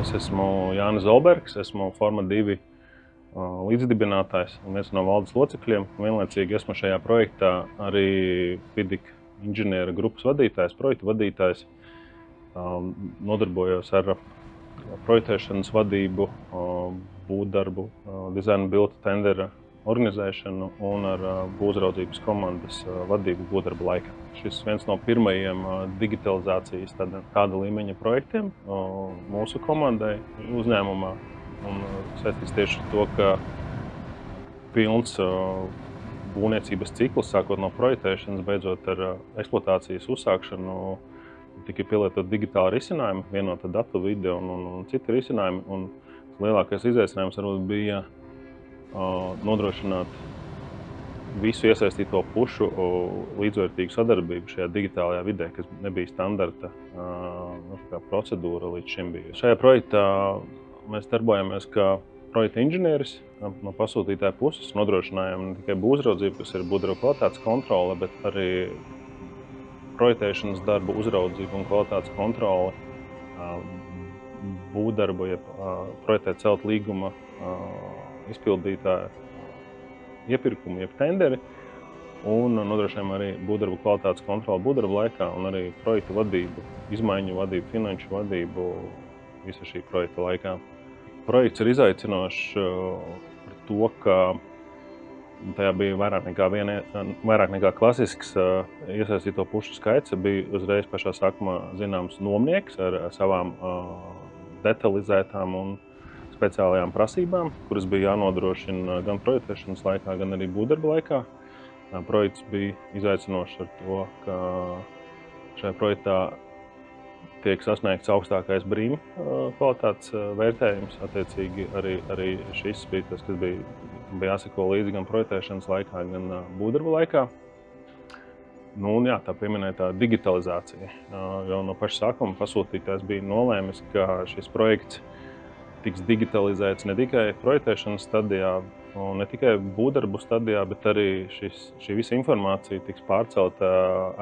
Es esmu Jānis Zolbergs, esmu Forma 2 līdzdibinātājs un viens no valdes locekļiem. Vienlaicīgi esmu šajā projektā arī FIDIC inženieru grupas vadītājs, projektu vadītājs. Nodarbojos ar projektēšanas vadību, būvdarbu, dizaina bildu tendera organizēšanu un ar būvuzraudzības komandas vadību būvdarba laikā. Šis viens no pirmajiem digitalizācijas tāda līmeņa projektiem mūsu komandai uzņēmumā. Un saistīts tieši ar to, ka pilns būvniecības cikls, sākot no projektēšanas, beidzot ar eksploatācijas uzsākšanu, tika pielietot digitāli risinājumi, vienota datu vide un citi risinājumi. Un lielākais izaicinājums varbūt bija nodrošināt visu iesaistīto pušu līdzvērtīgu sadarbību šajā digitālajā vidē, kas nebija standarta procedūra līdz šim bija. Šajā projektā mēs darbojamies kā projekta inženieris no pasūtītāja puses, nodrošinājām ne tikai būvuzraudzību, kas ir būvdarbu kvalitātes kontrole, bet arī projektēšanas darbu uzraudzību un kvalitātes kontrole, būvdarbu, jeb projektēt celt līguma izpildītāja iepirkumu, jeb tenderi, un nodrošinājām arī būvdarbu kvalitātes kontroli būvdarbu laikā un arī projektu vadību, izmaiņu vadību, finanšu vadību visa šī projekta laikā. Projekts ir izaicinošs par to, ka tajā bija vairāk nekā klasisks iesaistīto pušu skaits. Bija uzreiz pašā sākumā zināms nomnieks ar savām detalizētām un speciālajām prasībām, kuras bija jānodrošina gan projektēšanas laikā, gan arī būvdarba laikā. Projekts bija izaicinošs ar to, ka šajā projektā tiek sasniegts augstākais brīma kvalitātes vērtējums. Attiecīgi arī šis bija tas, kas bija jāseko līdzi gan projektēšanas laikā, gan būvdarba laikā. Tā pieminētā digitalizācija. Jau no paša sākuma pasūtītājs bija nolēmis, ka šis projekts tiks digitalizēts ne tikai projektēšanas stadijā, ne tikai būvdarbu stadijā, bet arī šī visa informācija tiks pārcelta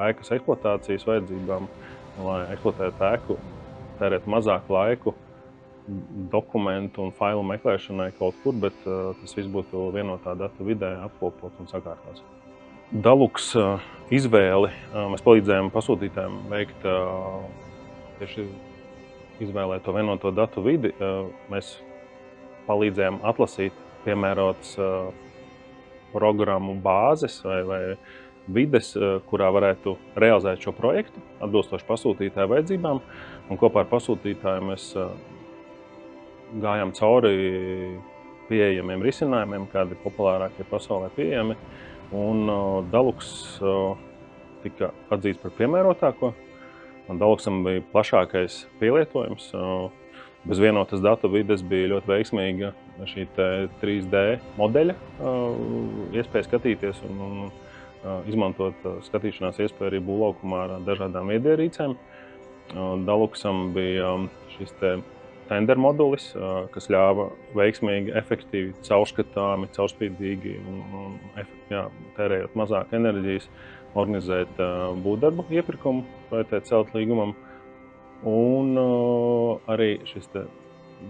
ēkas eksploatācijas vajadzībām, lai eksploatētu ēku, tērēt mazāk laiku dokumentu un failu meklēšanai kaut kur, bet tas viss būtu vienotā datu vidē apkopots un sakārtots. Dalux izvēli mēs palīdzējām pasūtītājiem veikt tieši izvēlēt to vienoto datu vidi. Mēs palīdzējām atlasīt piemērotas programmu bāzes vai vides, kurā varētu realizēt šo projektu, atbilstoši pasūtītāju vajadzībām. Un kopā ar pasūtītāju mēs gājām cauri pieejamiem risinājumiem, kādi populārākie pasaulē pieejami. Un Dalux tika atzīts par piemērotāko. Daluxam bija plašākais pielietojums. Bez vienotas datu vides bija ļoti veiksmīga šī 3D modeļa iespēja skatīties un izmantot skatīšanās iespēju arī būvlaukumā ar dažādām viedierīcēm. Daluxam bija šis tender modulis, kas ļāva veiksmīgi, efektīvi, caurskatāmi, caurspīdīgi un tērējot mazāk enerģijas, organizēt būvdarbu iepirkumu, projektēt celt līgumam. Un arī šis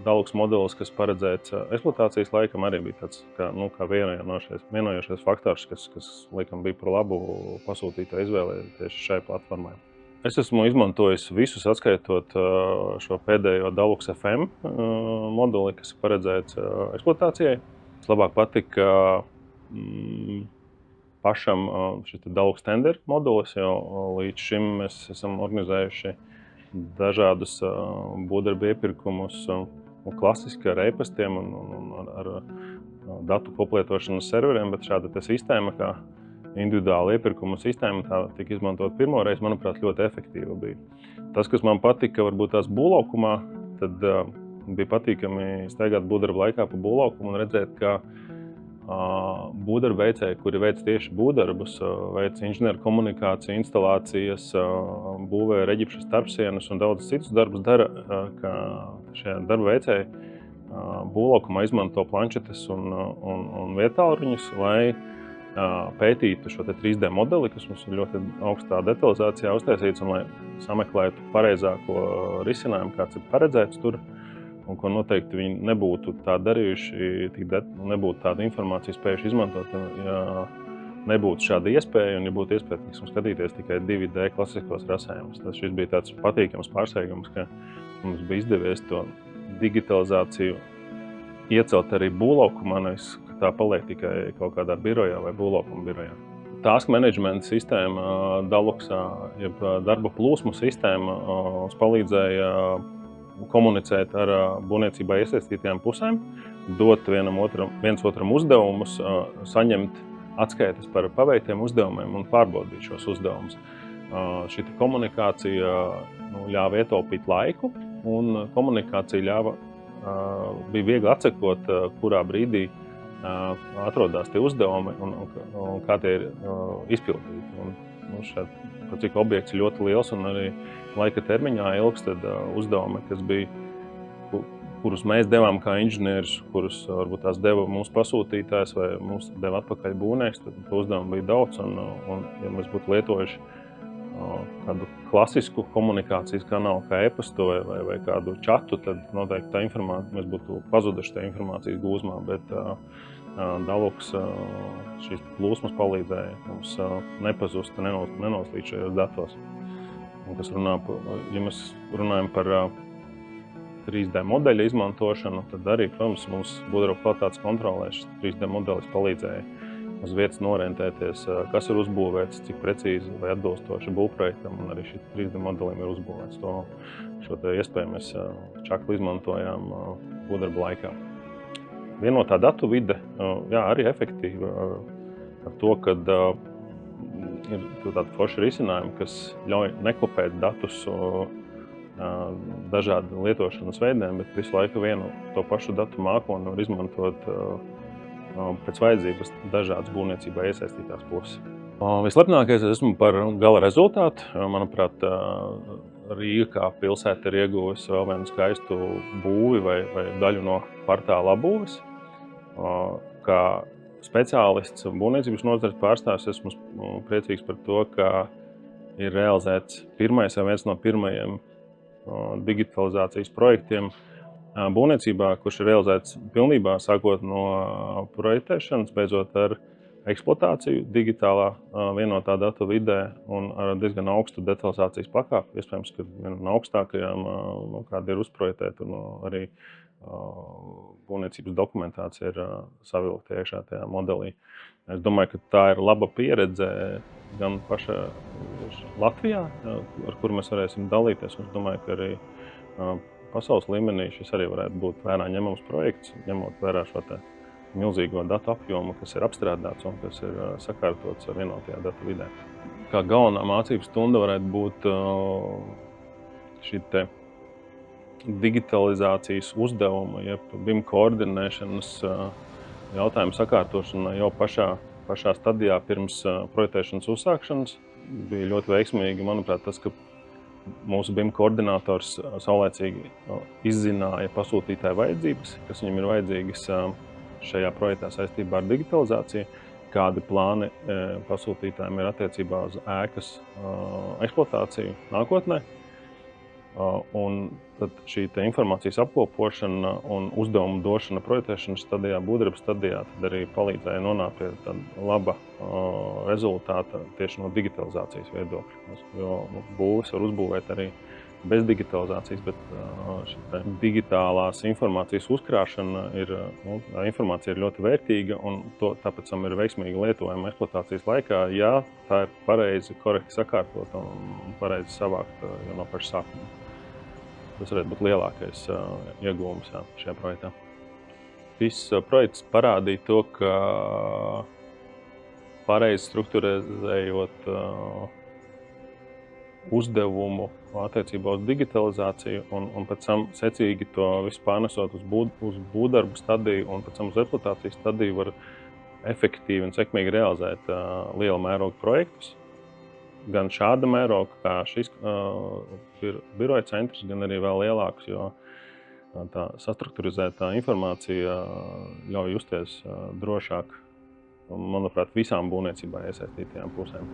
Dalux modelis, kas paredzēts eksploatācijas laikam, arī bija tāds kā vienojošais faktors, kas laikam bija par labu pasūtītāju izvēlē tieši šai platformai. Es esmu izmantojis visus, atskaitot šo pēdējo Dalux FM moduli, kas paredzēts eksploatācijai. Labāk patika pašam šis Dalux tender modulis, jo līdz šim mēs esam organizējuši dažādus būvdarbu iepirkumus klasiski ar e-pastiem un ar datu koplietošanas serveriem, bet šāda sistēma, kā individuāla iepirkuma sistēma, tā tika izmantot pirmoreiz, manuprāt, ļoti efektīva bija. Tas, kas man patika, varbūt tās būvlaukumā, tad bija patīkami staigāt būvdarba laikā pa būvlaukumu un redzēt, ka būvdarbu veicēji, kuri veic tieši būvdarbus, veic inženieru komunikāciju, instalācijas, būvē reģipšas starpsienas un daudz citus darbus dara, ka šie darba veicēji būvlaukumā izmanto planšetes un vietālruņus, lai pētītu šo 3D modeli, kas mums ir ļoti augstā detalizācijā uztaisīts, un lai sameklētu pareizāko risinājumu, kāds ir paredzēts tur. un ko noteikti viņi nebūtu tā darījuši, nebūtu tādu informāciju spējuši izmantot, ja nebūtu šāda iespēja, un ja būtu iespēja, teiksim, skatīties tikai 2D klasiskos rasējumus. Tad šis bija tāds patīkams pārsteigums, ka mums bija izdevies to digitalizāciju iecelt arī būvlaukumā, nevis ka tā paliek tikai kaut kādā birojā vai būvlaukuma birojā. Task management sistēma Daluxā, jeb darba plūsmu sistēma, mums palīdzēja komunicēt ar būvniecībā iesaistītajām pusēm, dot viens otram uzdevumus, saņemt atskaites par paveiktiem uzdevumiem un pārbaudīt šos uzdevumus. Šī komunikācija ļāva ietaupīt laiku, un komunikācija bija viegli atsekot, kurā brīdī atrodas tie uzdevumi un kā tie ir izpildīti. Cik objekts ir ļoti liels un arī laika termiņā ilgs, tad uzdevumi, kurus mēs devām kā inženierus, kurus varbūt tās deva mūsu pasūtītājs vai mums deva atpakaļ būvnieks, tad to uzdevumu bija daudz. Un ja mēs būtu lietojuši kādu klasisku komunikācijas kanālu, kā e-pastu vai kādu čatu, tad noteikti mēs būtu pazuduši tajā informācijas gūzmā, bet Dalux šīs plūsmas palīdzēja mums nepazust, nenoslīd šajos datos. Ja mēs runājam par 3D modeļa izmantošanu, tad arī, protams, mums būvdarbu kvalitātes kontrolē šis 3D modelis palīdzēja uz vietas norientēties, kas ir uzbūvēts, cik precīzi vai atbilstoši būvprojektam, un arī šī 3D modelim ir uzbūvēts. Šo iespēju mēs čakli izmantojām būvdarbu laikā. Vienotā datu vide, arī efektīva ar to, ka ir tādi forši risinājumi, kas ļauj nekopēt datus dažādi lietošanas veidiem, bet visu laiku vienu to pašu datu mākoni var izmantot pēc vajadzības dažādas būvniecībā iesaistītās puses. Vislepnākais esmu par gala rezultātu. Manuprāt, Rīga kā pilsēta ir ieguvusi vēl vienu skaistu būvi vai daļu no kvartāla apbūves. Kā speciālists un būvniecības nozares pārstāvis esmu priecīgs par to, ka ir realizēts viens no pirmajiem digitalizācijas projektiem būvniecībā, kurš ir realizēts pilnībā, sākot no projektēšanas, beidzot ar eksploatāciju digitālā vienotā datu vidē un ar diezgan augstu detalizācijas pakāpi. Iespējams, ka viena no augstākajām, kāda ir uzprojektēta, un arī būvniecības dokumentācija ir savilkta iekšā tajā modelī. Es domāju, ka tā ir laba pieredze gan pašā Latvijā, ar kuru mēs varēsim dalīties. Es domāju, ka arī pasaules līmenī šis arī varētu būt vērā ņemams projekts, ņemot vērā šo milzīgo datu apjomu, kas ir apstrādāts un kas ir sakārtots vienotajā datu vidē. Kā galvenā mācības stunda varētu būt šī digitalizācijas uzdevuma, jeb BIM koordinēšanas jautājumu sakārtošana jau pašā stadijā pirms projektēšanas uzsākšanas. Bija ļoti veiksmīgi, manuprāt, tas, ka mūsu BIM koordinators saulēcīgi izzināja pasūtītāju vajadzības, kas viņam ir vajadzīgas šajā projektā saistībā ar digitalizāciju, kādi plāni pasūtītājiem ir attiecībā uz ēkas eksploatāciju nākotnē. Un tad šī informācijas apkopošana un uzdevumu došana projektēšanas stadijā, būvdarbas stadijā, tad arī palīdzēja nonākt pie tāda laba rezultāta tieši no digitalizācijas viedokļa. Jo būvis var uzbūvēt arī bez digitalizācijas, bet šī digitālās informācijas uzkrāšana informācija ir ļoti vērtīga un tāpēc ir veiksmīgi lietojama eksploatācijas laikā, ja tā ir pareizi, korekti sakārtot un pareizi savākt jau no paša sākuma. Tas varētu būt lielākais ieguvums šajā projektā. Šis projekts parādīja to, ka pareizi strukturējot uzdevumu attiecībā uz digitalizāciju un pēc tam secīgi to visu pārnesot uz būvdarbu stadiju un pēc tam uz eksploatācijas stadiju var efektīvi un sekmīgi realizēt liela mēroga projektus. Gan šāda mēroga, kā šis biroja centrs, gan arī vēl lielāks, jo tā sastrukturizētā informācija ļauj justies drošāk, manuprāt, visām būvniecībā iesaistītajām pusēm.